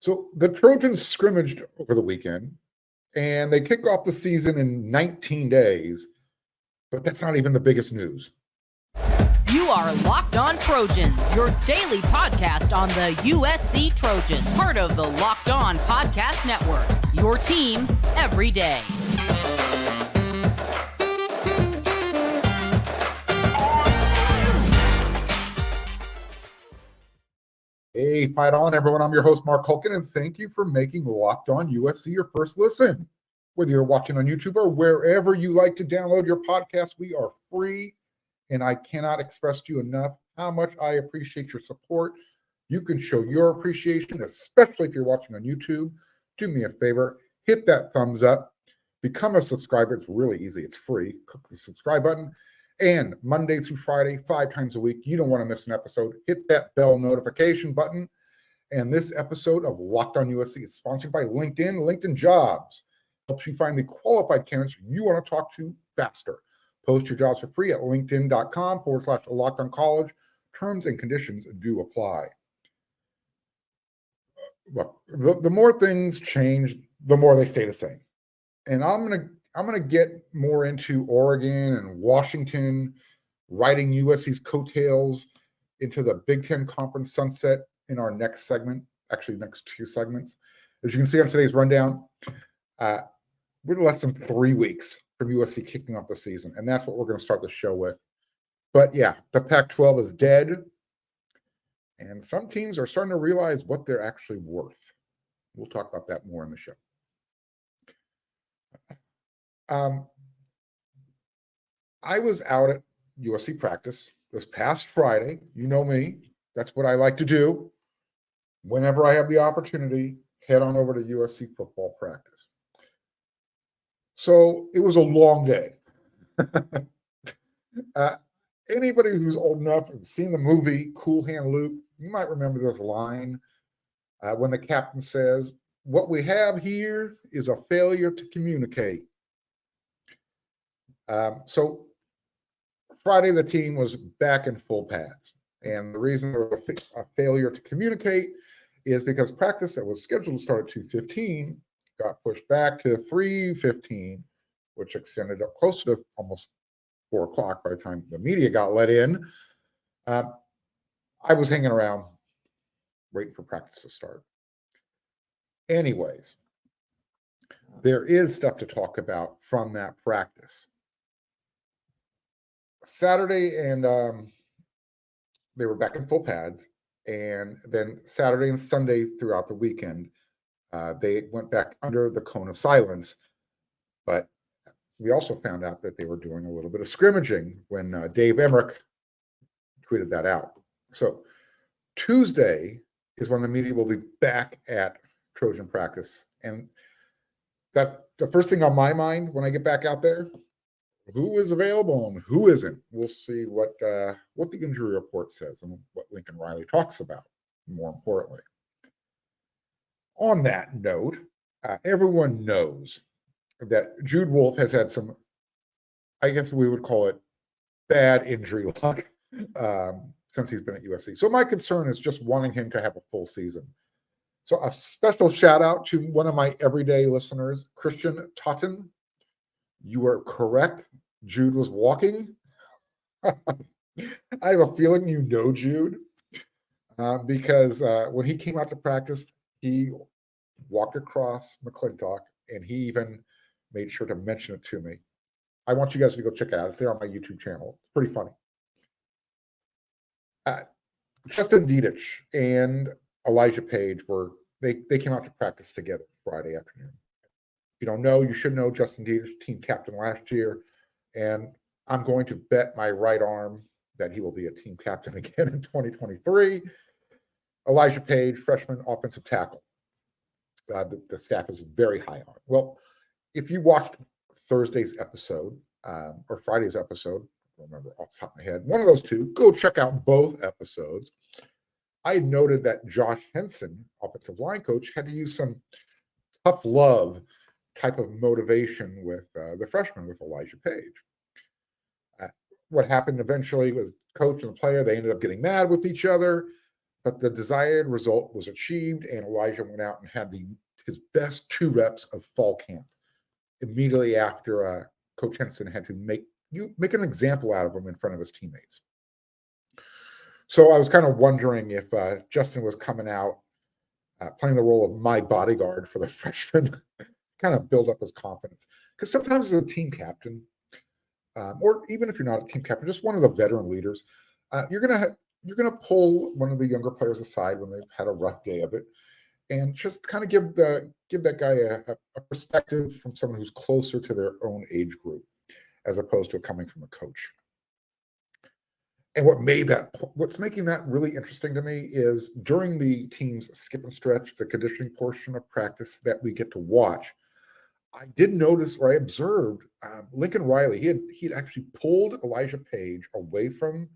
So the Trojans scrimmaged over the weekend, and they kick off the season in 19 days, but that's not even the biggest news. You are Locked On Trojans, your daily podcast on the USC Trojans, part of the Locked On Podcast Network, your team every day. Hey, fight on, everyone. I'm your host, Mark Hulkin, and thank you for making Locked On USC your first listen. Whether you're watching on YouTube or wherever you like to download your podcast, we are free, and I cannot express to you enough how much I appreciate your support. You can show your appreciation, especially if you're watching on YouTube. Do me a favor, hit that thumbs up, become a subscriber. It's really easy. It's free. Click the subscribe button. And Monday through Friday, 5 times a week, you don't want to miss an episode. Hit that bell notification button. And this episode of Locked On USC is sponsored by LinkedIn. LinkedIn Jobs helps you find the qualified candidates you want to talk to faster. Post your jobs for free at linkedin.com/LockedOnCollege. Terms and conditions do apply. Look, the more things change, the more they stay the same. And I'm gonna get more into Oregon and Washington, riding USC's coattails into the Big Ten Conference sunset in our next segment, actually next 2 segments. As you can see on today's rundown, we're less than 3 weeks from USC kicking off the season, and that's what we're going to start the show with. But yeah, the Pac-12 is dead, and some teams are starting to realize what they're actually worth. We'll talk about that more in the show. I was out at USC practice this past Friday. You know me. That's what I like to do. Whenever I have the opportunity, head on over to USC football practice. So it was a long day. Anybody who's old enough and seen the movie Cool Hand Luke, you might remember this line when the captain says, "What we have here is a failure to communicate." So Friday, the team was back in full pads. And the reason there was a failure to communicate is because practice that was scheduled to start at 2:15 got pushed back to 3:15, which extended up closer to almost 4 o'clock by the time the media got let in. I was hanging around waiting for practice to start. Anyways, there is stuff to talk about from that practice. Saturday and they were back in full pads, and then Saturday and Sunday throughout the weekend, they went back under the cone of silence. But we also found out that they were doing a little bit of scrimmaging when Dave Emmerich tweeted that out. So Tuesday is when the media will be back at Trojan practice, and that the first thing on my mind when I get back out there, who is available and who isn't. We'll see what the injury report says and what Lincoln Riley talks about, more importantly. On that note, everyone knows that Jude Wolfe has had some, I guess we would call it, bad injury luck since he's been at USC. So my concern is just wanting him to have a full season. So a special shout out to one of my everyday listeners, Christian Totten. You are correct. Jude was walking. I have a feeling you know Jude because when he came out to practice, he walked across McClintock, and he even made sure to mention it to me. I want you guys to go check it out. It's there on my YouTube channel. It's pretty funny. Justin Dietich and Elijah Page they came out to practice together Friday afternoon. If you don't know, you should know Justin Dietich, team captain last year, and I'm going to bet my right arm that he will be a team captain again in 2023. Elijah Page, freshman offensive tackle. The staff is very high on. Well, if you watched Thursday's episode or Friday's episode, I don't remember off the top of my head, one of those two, go check out both episodes. I noted that Josh Henson, offensive line coach, had to use some tough love type of motivation with the freshman, with Elijah Page. What happened eventually with coach and the player, they ended up getting mad with each other. but the desired result was achieved, and Elijah went out and had his best 2 reps of fall camp immediately after Coach Henson had to make an example out of him in front of his teammates. So I was kind of wondering if Justin was coming out, playing the role of my bodyguard for the freshman, kind of build up his confidence. Because sometimes as a team captain, or even if you're not a team captain, just one of the veteran leaders, you're gonna pull one of the younger players aside when they've had a rough day of it, and just kind of give that guy a perspective from someone who's closer to their own age group, as opposed to coming from a coach. And what's making that really interesting to me is during the team's skip and stretch, the conditioning portion of practice that we get to watch, I did notice, or I observed, Lincoln Riley. He'd actually pulled Elijah Page away from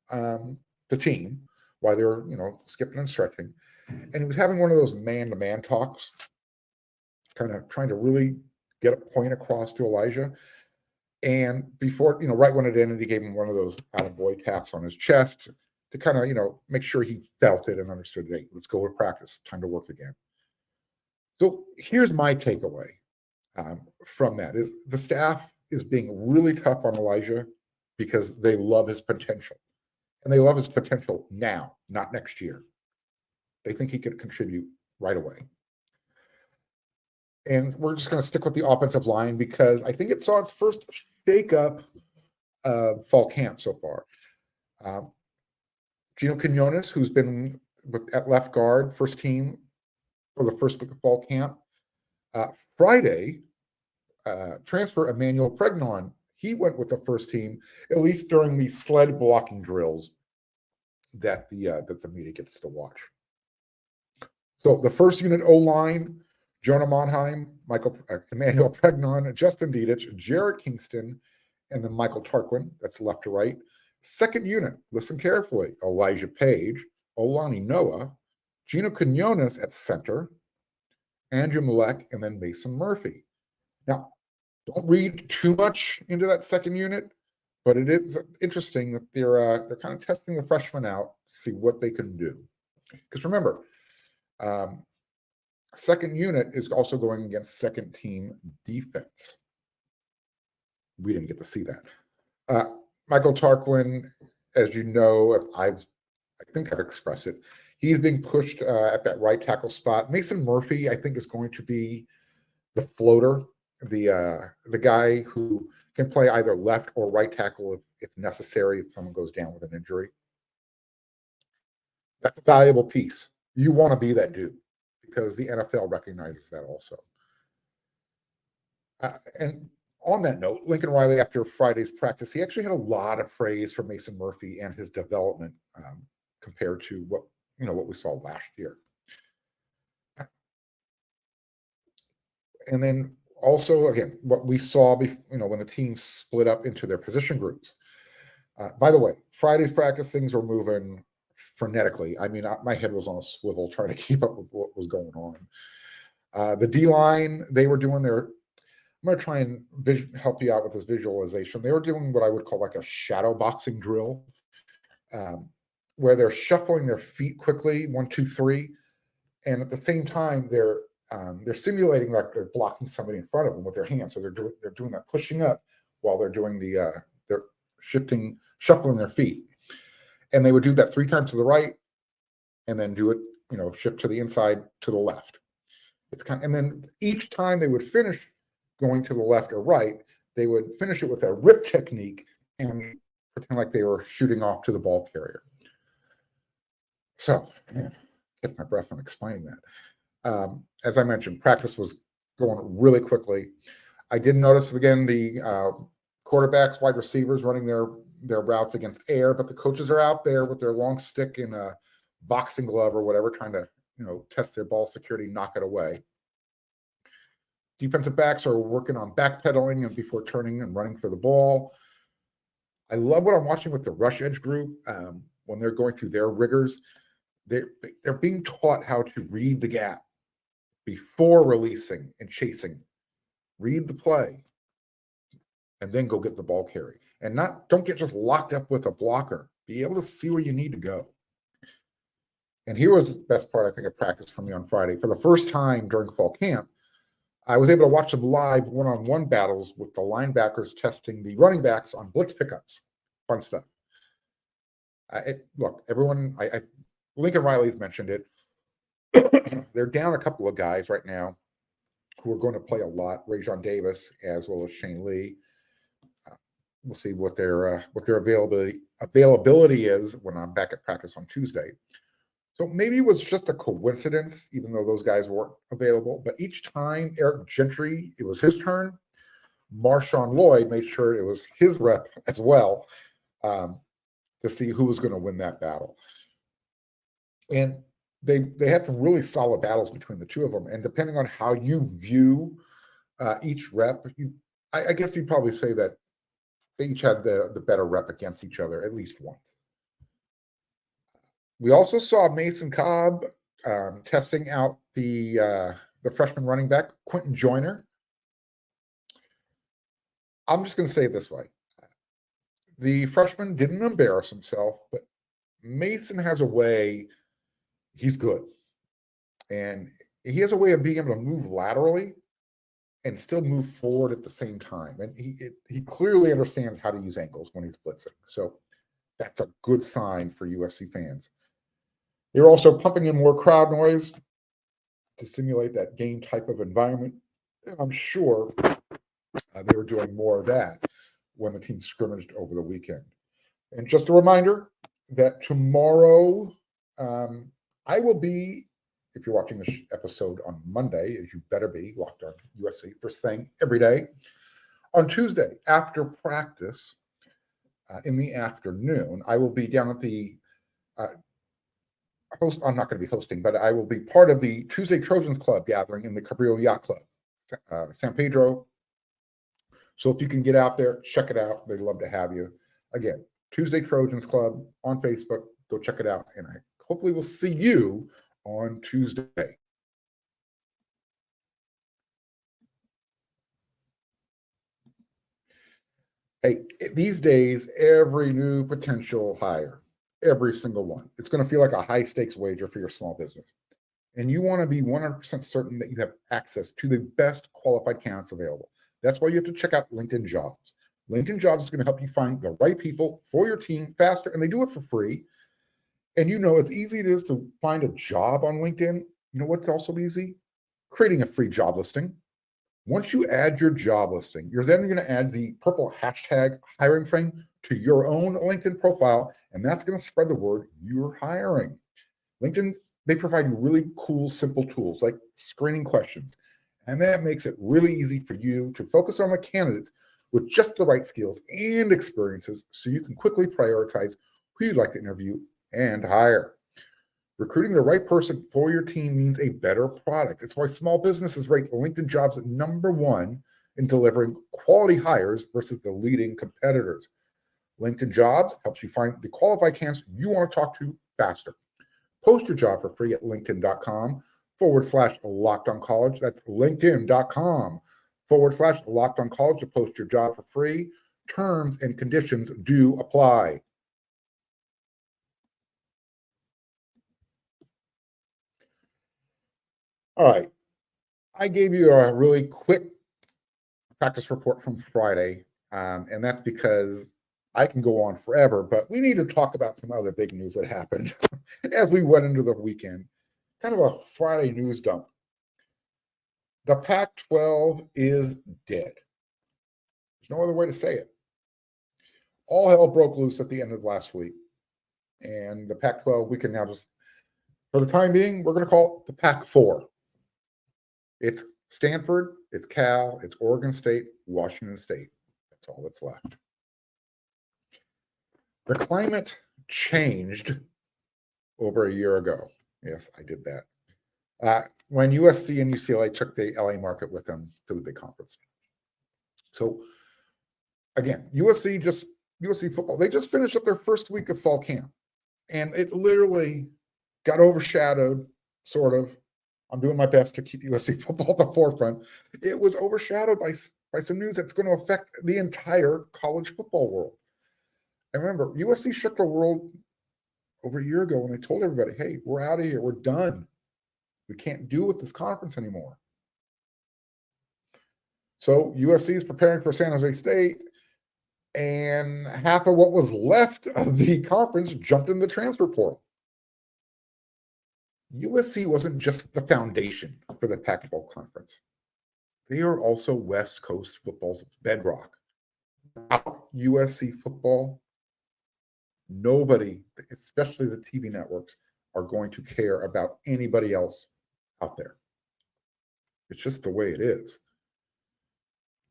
the team while they were, skipping and stretching, and he was having one of those man-to-man talks, kind of trying to really get a point across to Elijah. And before, right when it ended, he gave him one of those attaboy taps on his chest to kind of, make sure he felt it and understood, hey, let's go with practice, time to work again. So here's my takeaway from that is the staff is being really tough on Elijah because they love his potential. And they love his potential now, not next year. They think he could contribute right away. And we're just going to stick with the offensive line because I think it saw its first shake-up of fall camp so far. Gino Quinones, who's been at left guard, first team for the first week of fall camp. Friday, transfer Emmanuel Pregnon, he went with the first team, at least during the sled blocking drills that the media gets to watch. So the first unit O-line, Jonah Monheim, Emmanuel Pregnon, Justin Dedich, Jarrett Kingston, and then Michael Tarquin, that's left to right. Second unit, listen carefully, Elijah Page, Olani Noah, Gino Quinones at center, Andrew Malek, and then Mason Murphy. Now, don't read too much into that second unit, but it is interesting that they're kind of testing the freshmen out, see what they can do. Because remember, second unit is also going against second team defense. We didn't get to see that. Michael Tarquin, as you know, I think I've expressed it. He's being pushed at that right tackle spot. Mason Murphy, I think, is going to be the floater, the guy who can play either left or right tackle if necessary, if someone goes down with an injury. That's a valuable piece. You want to be that dude because the NFL recognizes that also. And on that note, Lincoln Riley, after Friday's practice, he actually had a lot of praise for Mason Murphy and his development compared to what we saw last year. And then also, again, what we saw, when the team split up into their position groups. By the way, Friday's practice, things were moving frenetically. I mean, my head was on a swivel trying to keep up with what was going on. The D-line, they were doing their, I'm going to try and help you out with this visualization. They were doing what I would call like a shadow boxing drill, where they're shuffling their feet quickly, 1, 2, 3, and at the same time they're simulating like they're blocking somebody in front of them with their hands. So they're doing that pushing up while they're doing they're shuffling their feet, and they would do that 3 times to the right, and then do it, shift to the inside to the left. And then each time they would finish going to the left or right, they would finish it with a rip technique and pretend like they were shooting off to the ball carrier. So, get my breath on explaining that. As I mentioned, practice was going really quickly. I did notice again the quarterbacks, wide receivers running their routes against air, but the coaches are out there with their long stick in a boxing glove or whatever, trying to test their ball security, knock it away. Defensive backs are working on backpedaling and before turning and running for the ball. I love what I'm watching with the rush edge group when they're going through their rigors. They're being taught how to read the gap before releasing and chasing. Read the play and then go get the ball carry. And don't get just locked up with a blocker. Be able to see where you need to go. And here was the best part, I think, of practice for me on Friday. For the first time during fall camp, I was able to watch some live one-on-one battles with the linebackers testing the running backs on blitz pickups. Fun stuff. Look, everyone, Lincoln Riley's mentioned it. They're down a couple of guys right now who are going to play a lot. Rajon Davis as well as Shane Lee. We'll see what their availability is when I'm back at practice on Tuesday. So maybe it was just a coincidence, even though those guys weren't available. But each time Eric Gentry, it was his turn, Marshawn Lloyd made sure it was his rep as well to see who was going to win that battle. And they had some really solid battles between the two of them. And depending on how you view each rep, I guess you'd probably say that they each had the better rep against each other at least once. We also saw Mason Cobb testing out the freshman running back, Quentin Joyner. I'm just going to say it this way. The freshman didn't embarrass himself, but Mason has a way, he's good. And he has a way of being able to move laterally and still move forward at the same time. And he clearly understands how to use angles when he's blitzing. So that's a good sign for USC fans. They're also pumping in more crowd noise to simulate that game type of environment. And I'm sure they were doing more of that when the team scrimmaged over the weekend. And just a reminder that tomorrow I will be, if you're watching this episode on Monday, as you better be, locked on USC, first thing every day. On Tuesday, after practice in the afternoon, I will be down at the I'm not going to be hosting, but I will be part of the Tuesday Trojans Club gathering in the Cabrillo Yacht Club, San Pedro. So if you can get out there, check it out. They'd love to have you. Again, Tuesday Trojans Club on Facebook. Go check it out. And I hopefully will see you on Tuesday. Hey, these days, every new potential hire, every single one, it's going to feel like a high stakes wager for your small business. And you want to be 100% certain that you have access to the best qualified candidates available. That's why you have to check out LinkedIn Jobs. LinkedIn Jobs is going to help you find the right people for your team faster, and they do it for free. And you know, as easy it is to find a job on LinkedIn, you know what's also easy? Creating a free job listing. Once you add your job listing, you're then going to add the purple hashtag hiring frame to your own LinkedIn profile, and that's going to spread the word you're hiring. LinkedIn, they provide you really cool, simple tools like screening questions, and that makes it really easy for you to focus on the candidates with just the right skills and experiences so you can quickly prioritize who you'd like to interview and hire. Recruiting the right person for your team means a better product. It's why small businesses rate LinkedIn Jobs at #1 in delivering quality hires versus the leading competitors. LinkedIn Jobs helps you find the qualified candidates you want to talk to faster. Post your job for free at linkedin.com/LockedOnCollege. That's linkedin.com/LockedOnCollege to post your job for free. Terms and conditions do apply. All right. I gave you a really quick practice report from Friday, and that's because I can go on forever, but we need to talk about some other big news that happened as we went into the weekend. Kind of a Friday news dump. The Pac-12 is dead. There's no other way to say it. All hell broke loose at the end of last week, and the Pac-12, we can now just, for the time being, we're going to call it the Pac-4. It's Stanford, it's Cal, it's Oregon State, Washington State. That's all that's left. The climate changed over a year ago. Yes, I did that. When USC and UCLA took the LA market with them to the big conference. So again, USC football, they just finished up their first week of fall camp. And it literally got overshadowed, sort of. I'm doing my best to keep USC football at the forefront. It was overshadowed by some news that's going to affect the entire college football world. And remember, USC shook the world over a year ago when they told everybody, hey, we're out of here. We're done. We can't do with this conference anymore. So USC is preparing for San Jose State, and half of what was left of the conference jumped in the transfer portal. USC wasn't just the foundation for the Pac-12 conference. They are also West Coast football's bedrock. Without USC football, nobody, especially the TV networks, are going to care about anybody else out there. It's just the way it is.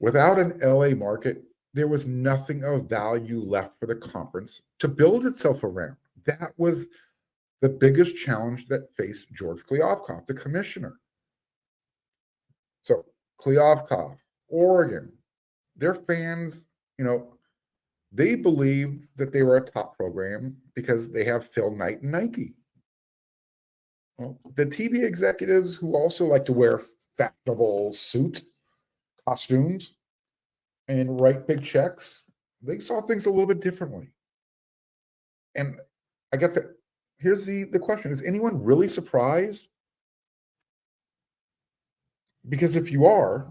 Without an LA market, there was nothing of value left for the conference to build itself around. That was the biggest challenge that faced George Kliavkoff, the commissioner. So Kliavkoff, Oregon, their fans, they believed that they were a top program because they have Phil Knight and Nike. Well, the TV executives who also like to wear fashionable suits, costumes, and write big checks, they saw things a little bit differently. And I guess here's the question. Is anyone really surprised? Because if you were,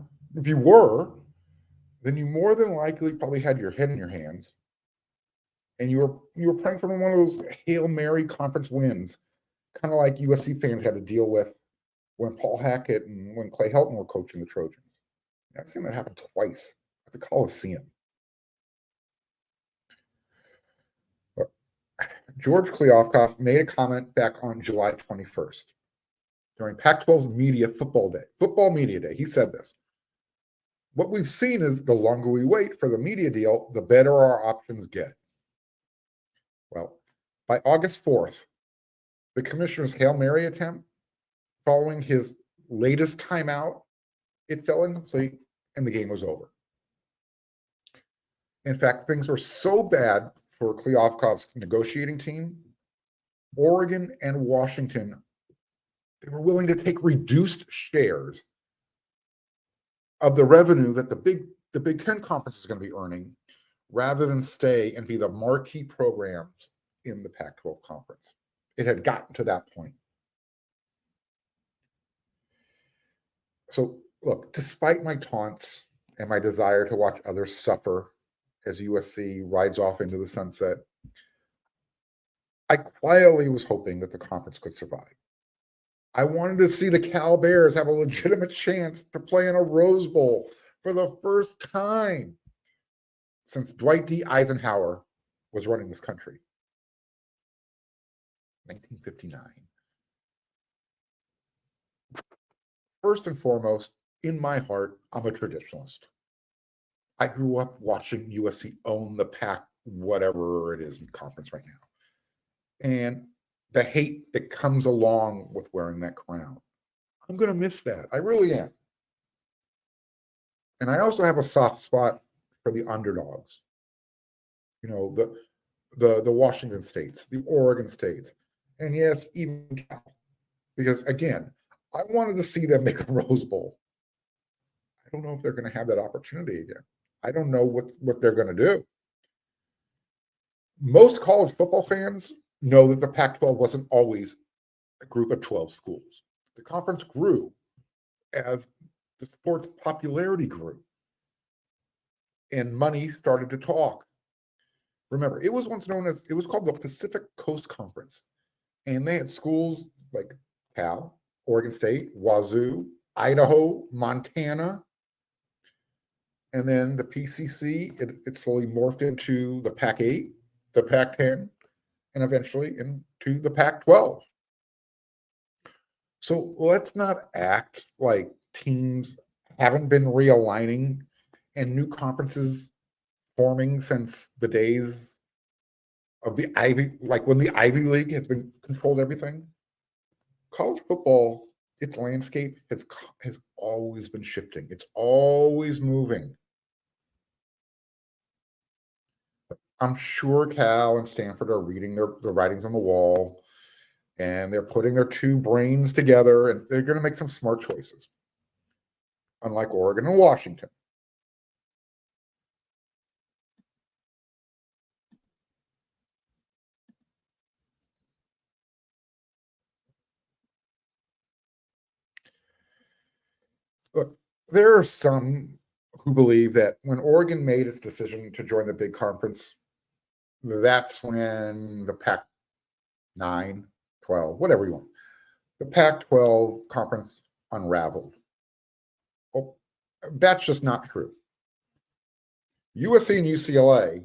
then you more than likely probably had your head in your hands, and you were praying for one of those Hail Mary conference wins, kind of like USC fans had to deal with when Paul Hackett and when Clay Helton were coaching the Trojans. I've seen that happen twice at the Coliseum. George Kliavkoff made a comment back on July 21st during Pac-12 Football Media Day. He said this: what we've seen is the longer we wait for the media deal, the better our options get. Well, by August 4th, the commissioner's Hail Mary attempt, following his latest timeout, it fell incomplete and the game was over. In fact, things were so bad for Kliavkoff's negotiating team, Oregon and Washington, they were willing to take reduced shares of the revenue that the Big Ten Conference is going to be earning, rather than stay and be the marquee programs in the Pac-12 conference. It had gotten to that point. So look, despite my taunts and my desire to watch others suffer as USC rides off into the sunset, I quietly was hoping that the conference could survive. I wanted to see the Cal Bears have a legitimate chance to play in a Rose Bowl for the first time since Dwight D. Eisenhower was running this country. 1959. First and foremost, in my heart, I'm a traditionalist. I grew up watching USC own the Pac, whatever it is in conference right now. And the hate that comes along with wearing that crown, I'm going to miss that. I really am. And I also have a soft spot for the underdogs. The Washington states, the Oregon states, and yes, even Cal. Because again, I wanted to see them make a Rose Bowl. I don't know if they're going to have that opportunity again. I don't know what they're going to do. Most college football fans know that the Pac-12 wasn't always a group of 12 schools. The conference grew as the sport's popularity grew and money started to talk. Remember, it was called the Pacific Coast Conference, and they had schools like Cal, Oregon State, Wazoo, Idaho, Montana, and then the PCC, it slowly morphed into the Pac-8, the Pac-10, and eventually into the Pac-12. So let's not act like teams haven't been realigning and new conferences forming since the days of the Ivy, like when the Ivy League has been controlled everything. College football, its landscape has always been shifting. It's always moving. I'm sure Cal and Stanford are reading their writings on the wall, and they're putting their two brains together, and they're going to make some smart choices, unlike Oregon and Washington. Look, there are some who believe that when Oregon made its decision to join the big conference, that's when the Pac-9, 12, whatever you want, the Pac-12 conference unraveled. Oh, that's just not true. USC and UCLA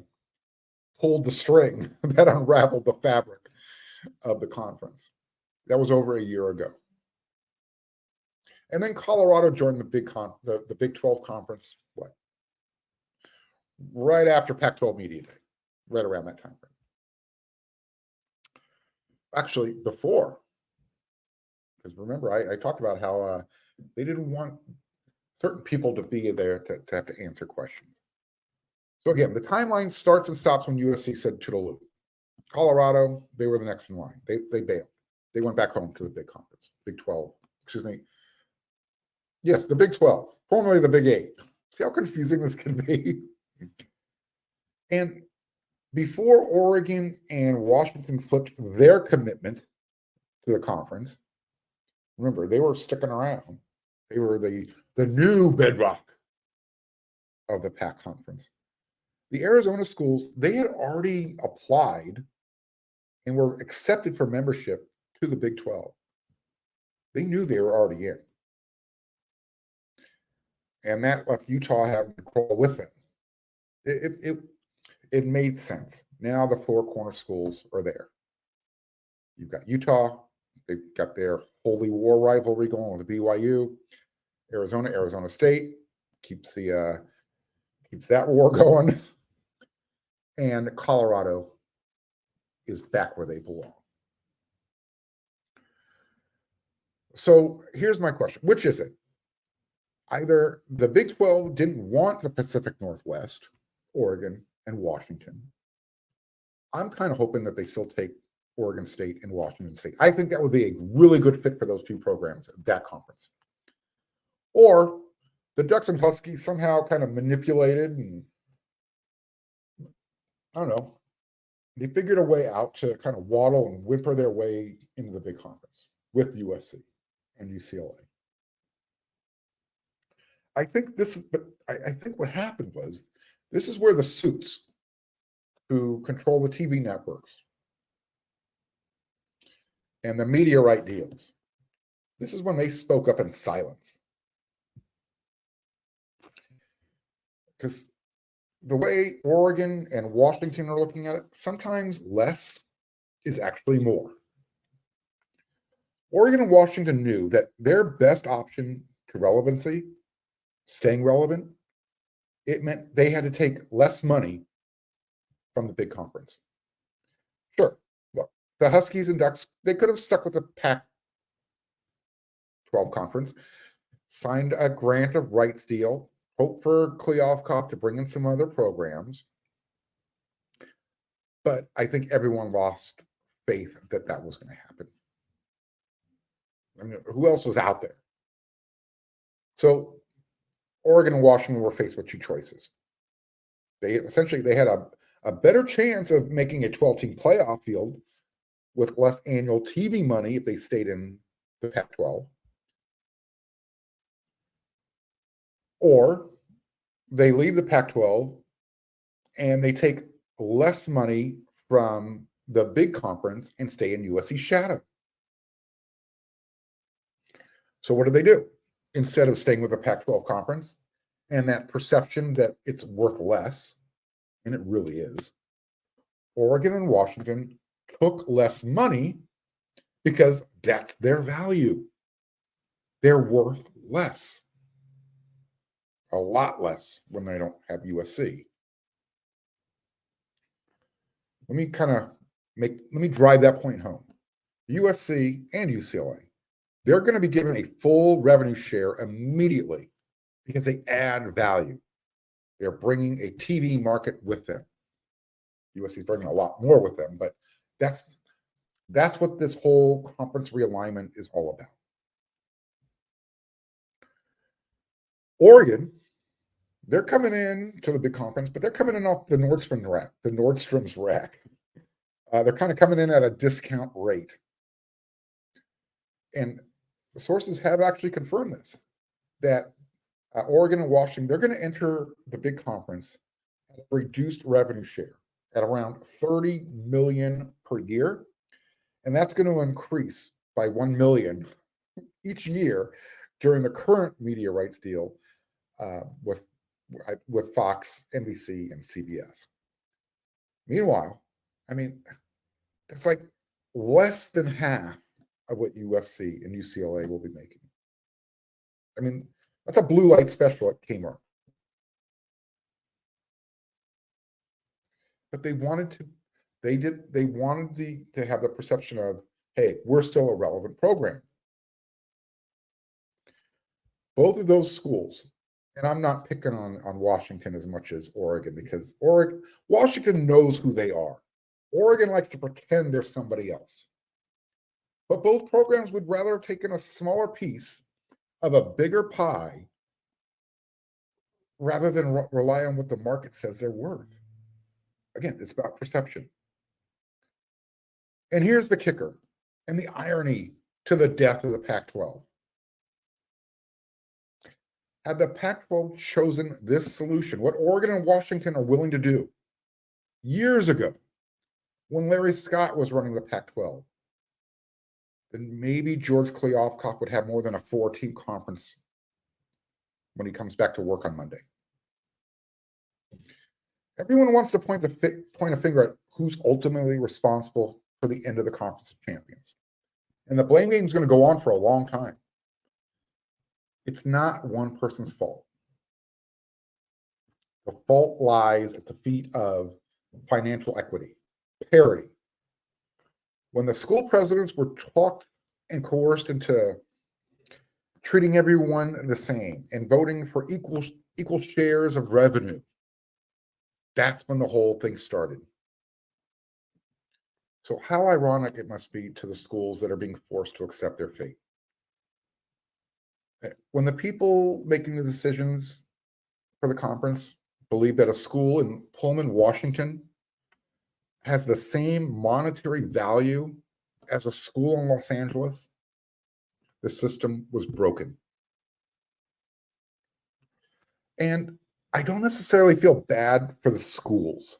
pulled the string that unraveled the fabric of the conference. That was over a year ago. And then Colorado joined the Big 12 conference, what? Right after Pac-12 Media Day, right around that time frame. Actually, before, because remember, I talked about how they didn't want certain people to be there to have to answer questions. So again, the timeline starts and stops when USC said toodaloo. Colorado, they were the next in line. They bailed. They went back home to the big conference, Big 12, excuse me. Yes, the Big 12, formerly the Big 8. See how confusing this can be? And before Oregon and Washington flipped their commitment to the conference, remember, they were sticking around. They were the new bedrock of the PAC conference. The Arizona schools, they had already applied and were accepted for membership to the Big 12. They knew they were already in. And that left Utah having to crawl with them. It made sense. Now the four corner schools are there. You've got Utah. They've got their holy war rivalry going with the BYU. Arizona State keeps that war going. And Colorado is back where they belong. So here's my question. Which is it? Either the Big 12 didn't want the Pacific Northwest, Oregon, and Washington. I'm kind of hoping that they still take Oregon State and Washington State. I think that would be a really good fit for those two programs, that conference. Or the Ducks and Huskies somehow kind of manipulated and, I don't know, they figured a way out to kind of waddle and whimper their way into the big conference with USC and UCLA. I think what happened was, this is where the suits who control the TV networks and the media right deals, this is when they spoke up in silence. Because the way Oregon and Washington are looking at it, sometimes less is actually more. Oregon and Washington knew that their best option to relevancy, staying relevant, it meant they had to take less money from the big conference. Sure, look, the Huskies and Ducks, they could have stuck with the Pac-12 conference, signed a grant of rights deal, hoped for Kliavkoff to bring in some other programs. But I think everyone lost faith that that was going to happen. I mean, who else was out there? So Oregon and Washington were faced with two choices. They had a better chance of making a 12-team playoff field with less annual TV money if they stayed in the Pac-12. Or they leave the Pac-12 and they take less money from the big conference and stay in USC's shadow. So what do? Instead of staying with the Pac-12 conference and that perception that it's worth less, and it really is, Oregon and Washington took less money because that's their value. They're worth less. A lot less when they don't have USC. Let me drive that point home. USC and UCLA, they're going to be given a full revenue share immediately because they add value. They're bringing a TV market with them. USC is bringing a lot more with them, but that's what this whole conference realignment is all about. Oregon, they're coming in to the big conference, but they're coming in off the Nordstrom's rack. They're kind of coming in at a discount rate. And sources have actually confirmed this, that Oregon and Washington, they're going to enter the big conference at a reduced revenue share at around $30 million per year. And that's going to increase by $1 million each year during the current media rights deal with Fox, NBC, and CBS. Meanwhile, I mean, that's like less than half of what USC and UCLA will be making. I mean, that's a blue light special at Kmart. But they wanted to have the perception of, hey, we're still a relevant program. Both of those schools, and I'm not picking on Washington as much as Oregon, because Washington knows who they are. Oregon likes to pretend they're somebody else. But both programs would rather have taken a smaller piece of a bigger pie rather than rely on what the market says they're worth. Again, it's about perception. And here's the kicker and the irony to the death of the Pac-12. Had the Pac-12 chosen this solution, what Oregon and Washington are willing to do years ago, when Larry Scott was running the Pac-12, then maybe George Kliavkoff would have more than a 4-team conference when he comes back to work on Monday. Everyone wants to point a finger at who's ultimately responsible for the end of the Conference of Champions. And the blame game is going to go on for a long time. It's not one person's fault. The fault lies at the feet of financial equity, parity. When the school presidents were talked and coerced into treating everyone the same and voting for equal shares of revenue, that's when the whole thing started. So how ironic it must be to the schools that are being forced to accept their fate. When the people making the decisions for the conference believe that a school in Pullman, Washington has the same monetary value as a school in Los Angeles, the system was broken. And I don't necessarily feel bad for the schools.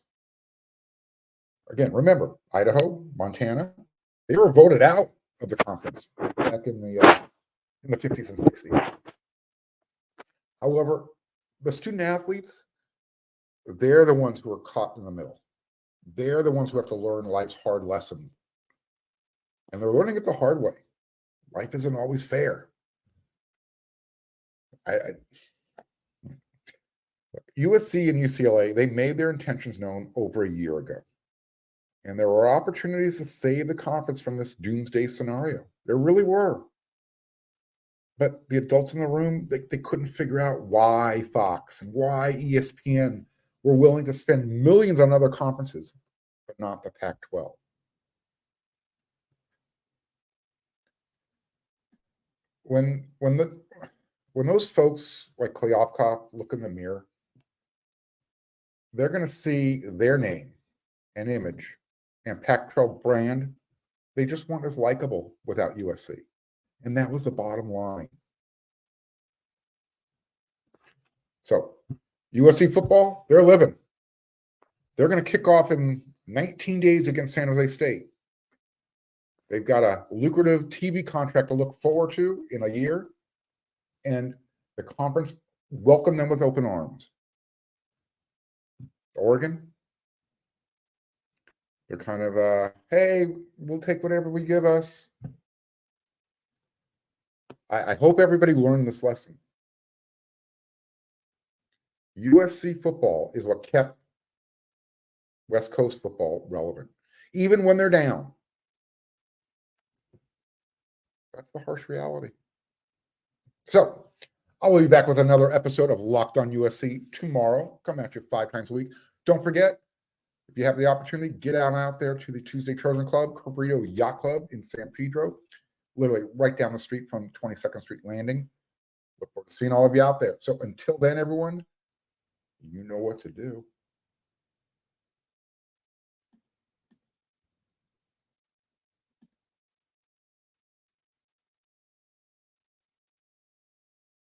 Again, remember, Idaho, Montana, they were voted out of the conference back in the 50s and 60s. However, the student athletes, they're the ones who are caught in the middle. They're the ones who have to learn life's hard lesson. And they're learning it the hard way. Life isn't always fair. USC and UCLA, they made their intentions known over a year ago. And there were opportunities to save the conference from this doomsday scenario. There really were. But the adults in the room, they couldn't figure out why Fox and why ESPN were willing to spend millions on other conferences, but not the Pac-12. When those folks like Kliavkoff look in the mirror, they're going to see their name and image and Pac-12 brand. They just weren't as likable without USC. And that was the bottom line. So USC football, they're living. They're going to kick off in 19 days against San Jose State. They've got a lucrative TV contract to look forward to in a year. And the conference welcomed them with open arms. Oregon, they're kind of, hey, we'll take whatever we give us. I hope everybody learned this lesson. USC football is what kept West Coast football relevant, even when they're down. That's the harsh reality. So I will be back with another episode of Locked on USC tomorrow. Come at you 5 times a week. Don't forget, if you have the opportunity, get out there to the Tuesday Trojan Club, Cabrito Yacht Club in San Pedro, literally right down the street from 22nd Street Landing. Look forward to seeing all of you out there. So until then, everyone, you know what to do.